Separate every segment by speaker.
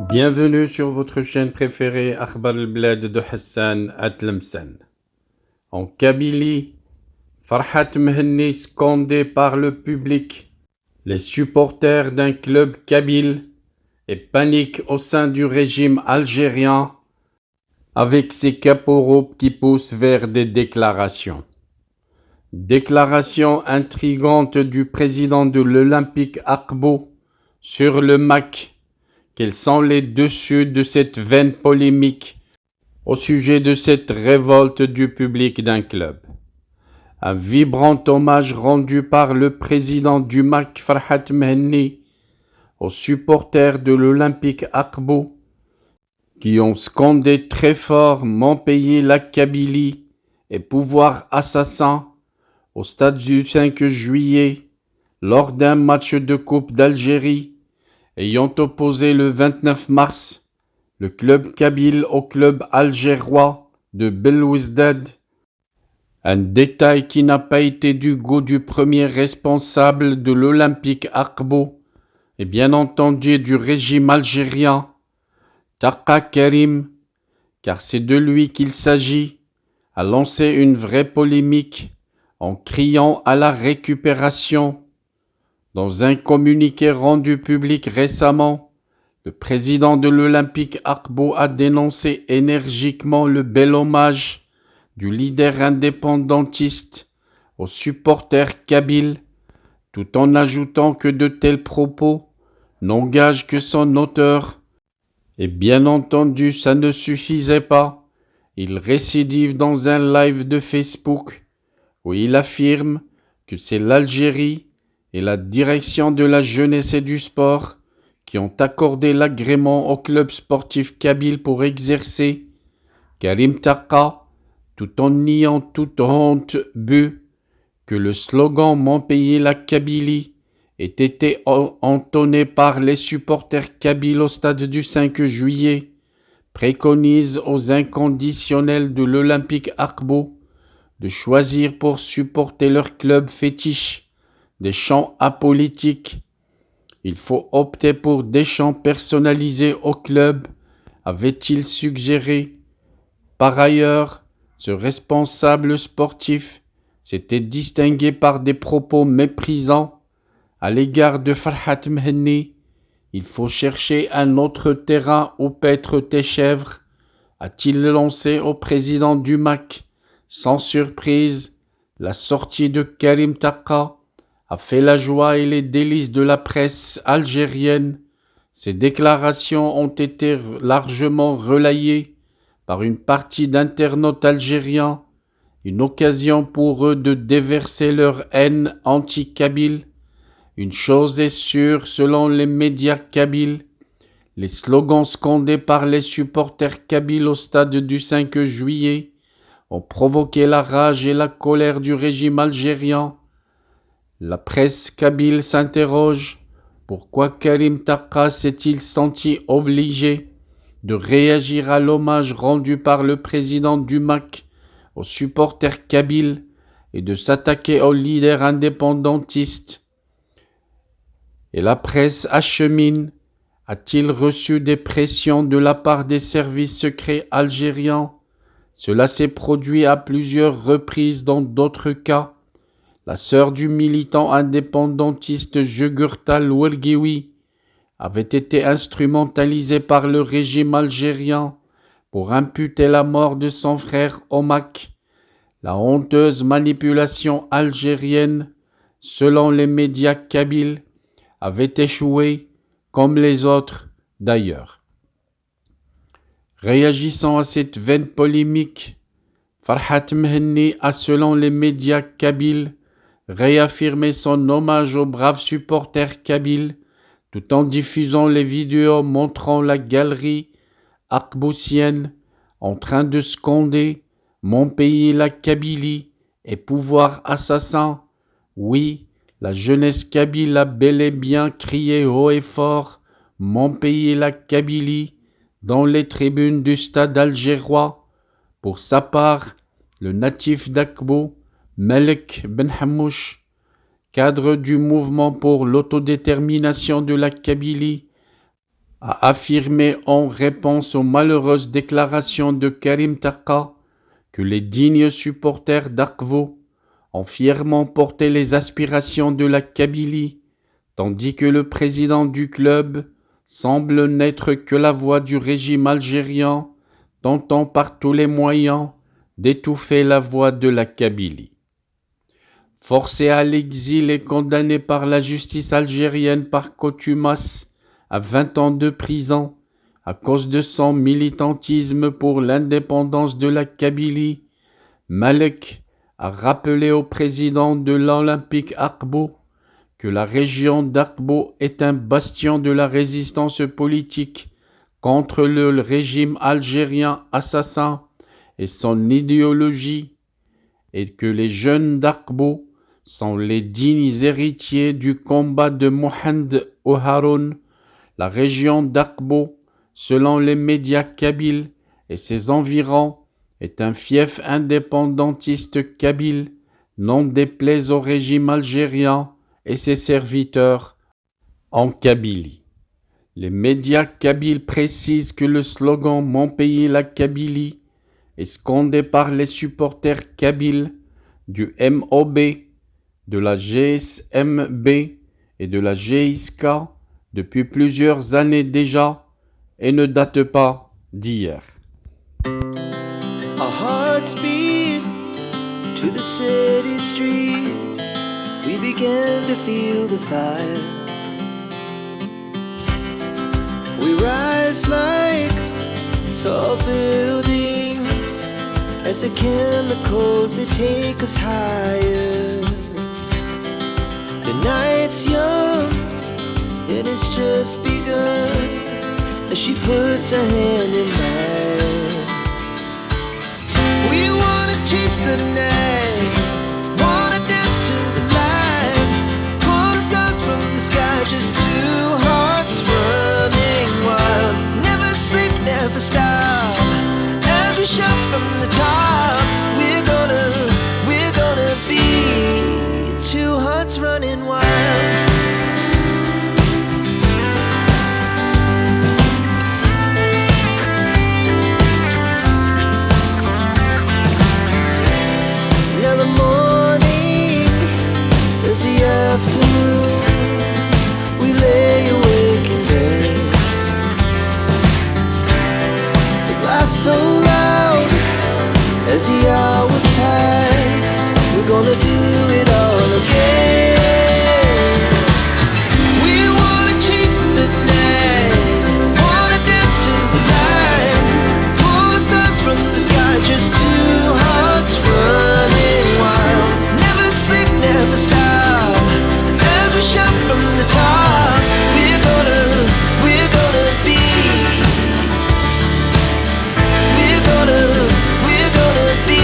Speaker 1: Bienvenue sur votre chaîne préférée Akhbar al-Blad de Hassan Atlemsen. En Kabylie, Farhat Mhenni scandé par le public, les supporters d'un club kabyle et panique au sein du régime algérien avec ses caporaux qui poussent vers des déclarations. Déclaration intrigante du président de l'Olympique Akbo sur le MAC. Quels sont les dessus de cette veine polémique au sujet de cette révolte du public d'un club? Un vibrant hommage rendu par le président du MAC Farhat Mhenni aux supporters de l'Olympique Akbo qui ont scandé très fort mon pays la Kabylie et pouvoir assassin au stade du 5 juillet lors d'un match de Coupe d'Algérie ayant opposé le 29 mars le club kabyle au club algérois de Belouizdad, un détail qui n'a pas été du goût du premier responsable de l'Olympique Akbo et bien entendu du régime algérien, Taqa Karim, car c'est de lui qu'il s'agit, a lancé une vraie polémique en criant à la récupération. Dans un communiqué rendu public récemment, le président de l'Olympique Akbo a dénoncé énergiquement le bel hommage du leader indépendantiste aux supporters kabyles, tout en ajoutant que de tels propos n'engagent que son auteur. Et bien entendu, ça ne suffisait pas. Il récidive dans un live de Facebook où il affirme que c'est l'Algérie et la direction de la jeunesse et du sport qui ont accordé l'agrément au club sportif kabyle pour exercer. Karim Taqa, tout en niant toute honte, but que le slogan « Mon pays la Kabylie » ait été entonné par les supporters kabyles au stade du 5 juillet, préconise aux inconditionnels de l'Olympique Akbo de choisir pour supporter leur club fétiche des chants apolitiques. Il faut opter pour des chants personnalisés au club, avait-il suggéré. Par ailleurs, ce responsable sportif s'était distingué par des propos méprisants à l'égard de Farhat Mhenni. Il faut chercher un autre terrain où paître tes chèvres, a-t-il lancé au président du MAC. Sans surprise, la sortie de Karim Taqa a fait la joie et les délices de la presse algérienne. Ces déclarations ont été largement relayées par une partie d'internautes algériens, une occasion pour eux de déverser leur haine anti-kabyle. Une chose est sûre, selon les médias kabyles, les slogans scandés par les supporters kabyles au stade du 5 juillet ont provoqué la rage et la colère du régime algérien. La presse kabyle s'interroge, pourquoi Karim Taqa s'est-il senti obligé de réagir à l'hommage rendu par le président du MAC aux supporters kabyles et de s'attaquer aux leaders indépendantistes. Et la presse achemine, a-t-il reçu des pressions de la part des services secrets algériens? Cela s'est produit à plusieurs reprises dans d'autres cas. La sœur du militant indépendantiste Jugurtal Ouerghiwi avait été instrumentalisée par le régime algérien pour imputer la mort de son frère au MAC. La honteuse manipulation algérienne, selon les médias kabyles, avait échoué, comme les autres d'ailleurs. Réagissant à cette veine polémique, Farhat Mhenni a, selon les médias kabyles, réaffirmé son hommage aux braves supporters kabyles tout en diffusant les vidéos montrant la galerie akboussienne en train de scander « Mon pays la Kabylie et pouvoir assassin ». Oui, la jeunesse kabyle a bel et bien crié haut et fort « Mon pays la Kabylie » dans les tribunes du stade algérois. Pour sa part, le natif d'Akbo, Malek Ben Hammouch, cadre du mouvement pour l'autodétermination de la Kabylie, a affirmé en réponse aux malheureuses déclarations de Karim Tarqa que les dignes supporters d'Akvo ont fièrement porté les aspirations de la Kabylie, tandis que le président du club semble n'être que la voix du régime algérien, tentant par tous les moyens d'étouffer la voix de la Kabylie. Forcé à l'exil et condamné par la justice algérienne par contumace à 20 ans de prison à cause de son militantisme pour l'indépendance de la Kabylie, Malek a rappelé au président de l'Olympique Akbo que la région d'Akbo est un bastion de la résistance politique contre le régime algérien assassin et son idéologie, et que les jeunes d'Akbo sont les dignes héritiers du combat de Mohamed Ouharoun. La région d'Akbo, selon les médias kabyles et ses environs, est un fief indépendantiste kabyle, non déplaise au régime algérien et ses serviteurs en Kabylie. Les médias kabyles précisent que le slogan « Mon pays, la Kabylie » est scandé par les supporters kabyles du MOB, de la GSMB et de la GISK depuis plusieurs années déjà et ne date pas d'hier.
Speaker 2: Our hearts beat to the city streets. We began to feel the fire. We rise like tall buildings as the chemicals they take us higher. The night's young and it's just begun as she puts her hand in mine. We wanna chase the night, wanna dance to the light, pull the stars from the sky, just two hearts running wild. Never sleep, never stop, as we shout from the top. We're gonna be two hearts running wild. Afternoon, we lay awake in bed. The laughs so loud as the hours pass. We're gonna do it all again. We wanna chase the night, wanna dance to the light, pull the stars from the sky, just two hearts running wild. Never sleep, never stop. Shout from the top, we're gonna be, we're gonna be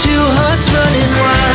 Speaker 2: two hearts running wild.